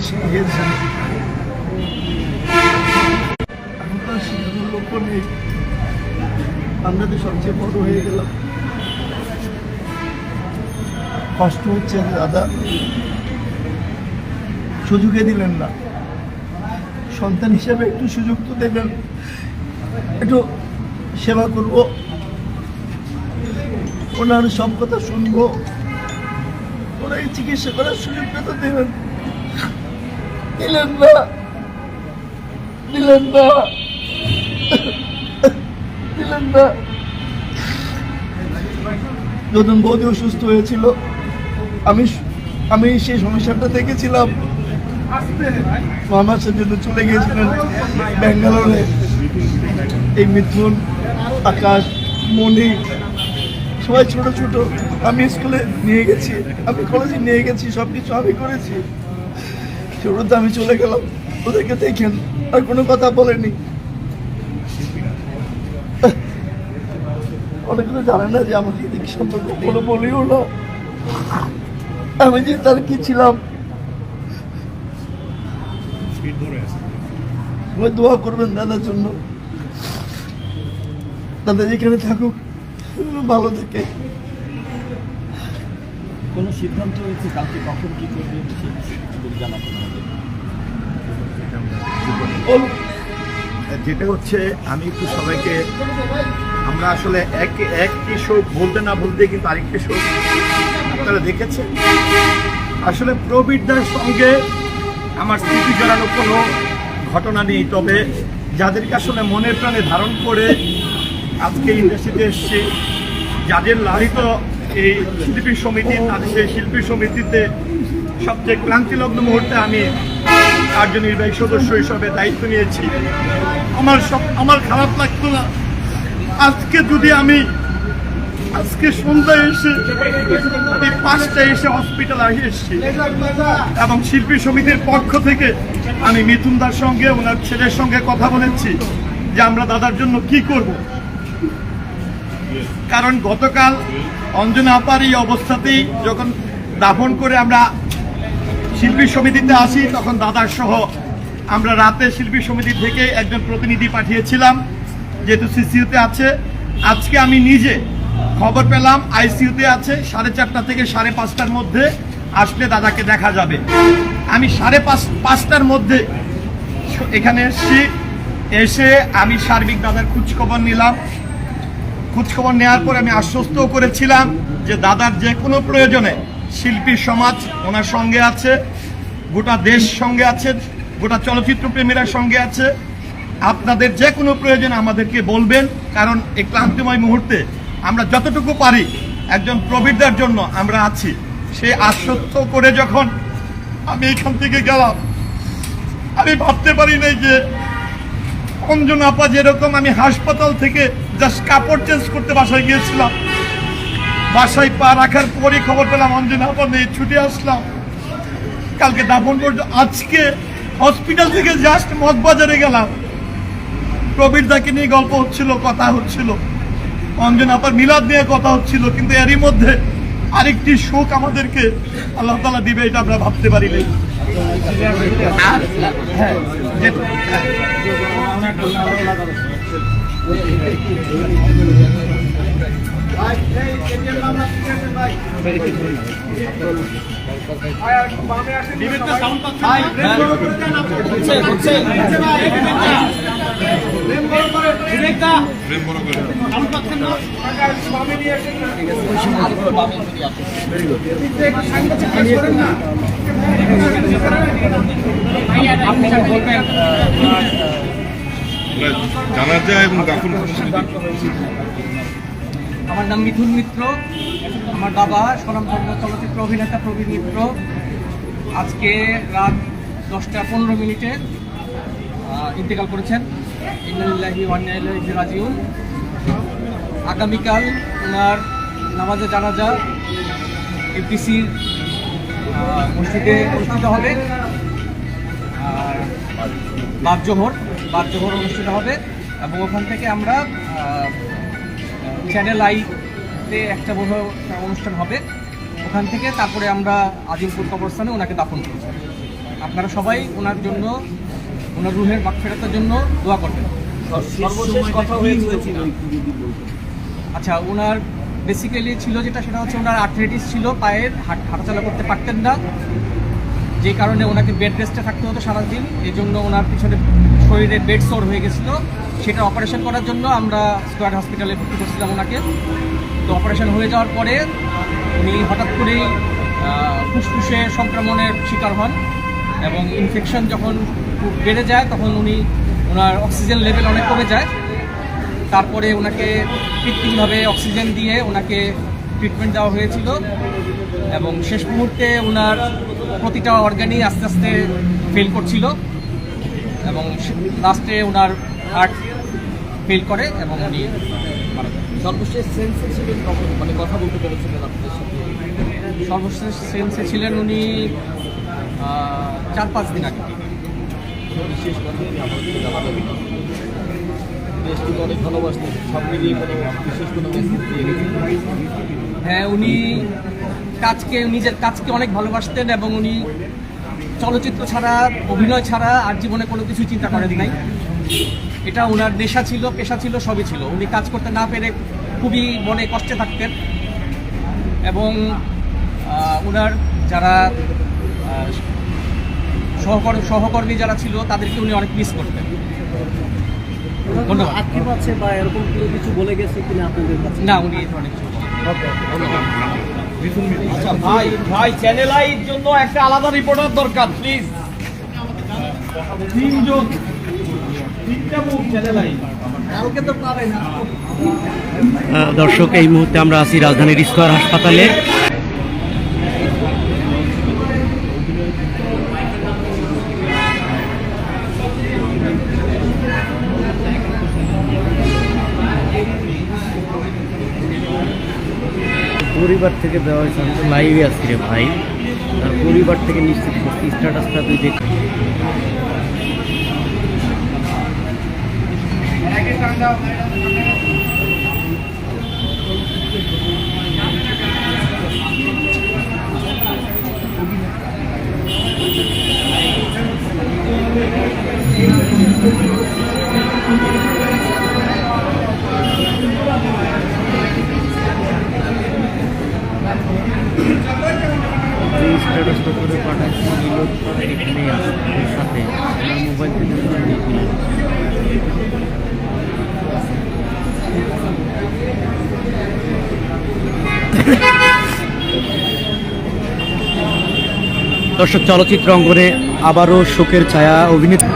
শিখিয়েছেন। এখন তো শেখানোর লোক নেই, আমরা তো সবচেয়ে বড় হয়ে গেলাম। কষ্ট হচ্ছে দাদা, সুযোগে দিলেন না। সন্তান হিসেবে একটু সুযোগ তো দেবেন, একটু সেবা করবো, ওনার সব কথা শুনবো, ওনাকে চিকিৎসা করার সুযোগটা তো দেবেন। দিলেন না, দিলেন না, দিলেন না। যখন বৌদি অসুস্থ হয়েছিল, আমি সেই সমস্যাটা দেখেছিলাম। মামার জন্য চলে গিয়েছিলেন ব্যাঙ্গালোরে। এই মিথুন, আকাশ, মণি সবাই ছোট ছোট। আমি স্কুলে নিয়ে গেছি, আমি কলেজে নিয়ে গেছি, সবকিছু আমি করেছি। শুরুতে আমি চলে গেলাম, ওদেরকে দেখেন আর কোনো কথা বলেনি। অনেকে তো জানে না যে আমাকে দিক সম্পর্কে কোনো বলিও না, আমি যে তার কি ছিলাম। দোয়া করবেন দাদার জন্য, দাদা যেখানে থাকুক ভালো থেকে। কোনো সিদ্ধান্ত হয়েছে কালকে কখন কি করবে জানাতে হবে? যেটা হচ্ছে, আমি একটু সবাইকে, আমরা আসলে একটি শোক বলতে না বলতে কিন্তু আরেকটি শোক আপনারা দেখেছেন। আসলে প্রবীরদার সঙ্গে আমার স্মৃতি জড়ানো কোনো ঘটনা নেই, তবে যাদেরকে আসলে মনের প্রাণে ধারণ করে আজকে ইন্ডাস্ট্রিতে এসছি, যাদের লালিত এই শিল্পী সমিতি, তাদের সেই শিল্পী সমিতিতে সবচেয়ে ক্লান্তিলগ্ন মুহূর্তে আমি কার্যনির্বাহী সদস্য হিসাবে দায়িত্ব নিয়েছি। আমার খারাপ লাগতো না আজকে যদি আমি আজকে সন্ধ্যায় এসে 5টায় এসে হসপিটালে এসেছি এবং শিল্পী সমিতির পক্ষ থেকে আমি মিথুনদার সঙ্গে, ওনার ছেলের সঙ্গে কথা বলেছি যে আমরা দাদার জন্য কি করব। কারণ গতকাল অঞ্জনা আপার এই অবস্থাতেই যখন দাফন করে আমরা শিল্পী সমিতিতে আসি, তখন দাদার সহ আমরা রাতে শিল্পী সমিতি থেকে একজন প্রতিনিধি পাঠিয়েছিলাম, যেহেতু সিসিইউতে আছে। আজকে আমি নিজে খবর পেলাম আইসিইউতে আছে, 4:30 থেকে 5:30টার মধ্যে আসলে দাদাকে দেখা যাবে। আমি 5:30টার মধ্যে এখানে এসে আমি সার্বিক দাদার খোঁজখবর নিলাম। খোঁজখবর নেওয়ার পর আমি আশ্বস্তও করেছিলাম যে দাদার যে কোনো প্রয়োজনে শিল্পী সমাজ ওনার সঙ্গে আছে, গোটা দেশ সঙ্গে আছে, গোটা চলচ্চিত্র প্রেমীরা সঙ্গে আছে। আপনাদের যে কোনো প্রয়োজনে আমাদেরকে বলবেন, কারণ এই ক্লান্তিময় মুহূর্তে আমরা যতটুকু পারি একজন প্রবীরদার জন্য আমরা আছি। সে আশ্বস্ত করে যখন আমি এখান থেকে গেলাম, আমি ভাবতে পারি নাই যে অঞ্জনা আপা যেরকম, আমি হাসপাতাল থেকে জাস্ট কাপড় চেঞ্জ করতে বাসায় গিয়েছিলাম, বাসায় পা রাখার পরই খবর পেলাম অঞ্জনা আপা নেই, ছুটে আসলাম। কালকে দাফন করতে আজকে হসপিটাল থেকে জাস্ট মগবাজারে গেলাম, প্রবীরদাকে নিয়ে গল্প হচ্ছিল, কথা হচ্ছিল, অঞ্জনা আপার মিলাদ নিয়ে কথা হচ্ছিল, কিন্তু এরই মধ্যে আরেকটি শোক আমাদেরকে আল্লাহ তাআলা দিবে এটা আমরা ভাবতে পারি নাই। জানাজা এবং দাফন। আমার নাম মিথুন মিত্র, আমার বাবা স্বনামধন্য চলচ্চিত্র অভিনেতা প্রবীর মিত্র আজকে রাত 10টা 15 ইন্তেকাল করেছেন। ইন্না লিল্লাহি ওয়া ইন্না ইলাইহি রাজিউন। আগামীকাল ওনার নামাজে জানাজা এফডিসির মসজিদে অনুষ্ঠিত হবে, আর বাদ জোহর অনুষ্ঠিত হবে, এবং ওখান থেকে আমরা চ্যানেল আইতে একটা বড় অনুষ্ঠান হবে, ওখান থেকে তারপরে আমরা আজিমপুর কবরস্থানে ওনাকে দাফন করব। আপনারা সবাই ওনার জন্য, ওনার রুহের মাগফিরাতের জন্য দোয়া করবেন। সর্বশেষ কথা হয়েছিল একটু যদি বলতেন। আচ্ছা, ওনার বেসিক্যালি ছিল যেটা, সেটা হচ্ছে ওনার আর্থ্রাইটিস ছিল, পায়ের হাঁটাচলা করতে পারতেন না, যে কারণে ওনাকে বেড রেস্টে থাকতে হতো সারাদিন। এই জন্য ওনার পিছনে শরীরে বেড সোর হয়ে গেছিলো। সেটা অপারেশন করার জন্য আমরা স্কোয়াড হসপিটালে ভর্তি করছিলাম ওনাকে। তো অপারেশন হয়ে যাওয়ার পরে উনি হঠাৎ করেই ফুসফুসে সংক্রমণের শিকার হন এবং ইনফেকশন যখন খুব বেড়ে যায় তখন ওনার অক্সিজেন লেভেল অনেক কমে যায়। তারপরে ওনাকে কৃত্রিমভাবে অক্সিজেন দিয়ে ওনাকে ট্রিটমেন্ট দেওয়া হয়েছিল এবং শেষ মুহূর্তে ওনার প্রতিটা অর্গানই আস্তে আস্তে ফেল করছিল এবং লাস্টে ওনার হার্ট ফেল করে এবং উনি মারা যান। সর্বশেষ সেন্সে ছিলেন কখন, মানে কথা বলতে পেরেছিলেন আপনাদের সাথে? সর্বশেষ সেন্সে ছিলেন উনি 4-5 দিন আগে। বিশেষ কথা কি আমাদের জানাবেন? দেশটিকে অনেক ভালোবাসতেন, সব মিলিয়ে কোনো বিশেষ কোনো মেসেজ দিয়ে গেছেন? হ্যাঁ, উনি নিজের কাজকে অনেক ভালোবাসতেন এবং উনি চলচ্চিত্র ছাড়া, অভিনয় ছাড়া আর জীবনে কোনো কিছু চিন্তা করেন নাই। এটা ওনার নেশা ছিল, পেশা ছিল, সবই ছিল। উনি কাজ করতে না পেরে খুবই মনে কষ্টে থাকতেন এবং ওনার যারা সহকর্মী যারা ছিল তাদেরকে উনি অনেক মিস করতেন। ধন্যবাদ। আক্ষেপ আছে বা এরকম কিছু বলে গেছে কিনা আপনাদের কাছে? না, উনি এই ধরনের কিছু বলেন না। আচ্ছা ভাই চ্যানেল আইর জন্য একটা আলাদা রিপোর্টার দরকার প্লিজ। তিনটা মুখ চ্যানেল আই কালকে তো পাবে না। দর্শক, এই মুহূর্তে আমরা আছি রাজধানীর স্কয়ার হাসপাতালে। পরিবার থেকে দেওয়া হয়েছে, আমি তো লাইভে আসছি রে ভাই, তার পরিবার থেকে নিশ্চিত করছি, স্ট্যাটাসটা তুই দেখ। যে স্ট্যাটাসটা করে পাঠাচ্ছি নীলজ এখানে আছে এর সাথে আমার মোবাইল থেকে তুলে নিয়েছিলাম। দর্শক, চলচ্চিত্র অঙ্গনে আবারও শোকের ছায়া। অভিনেত্রী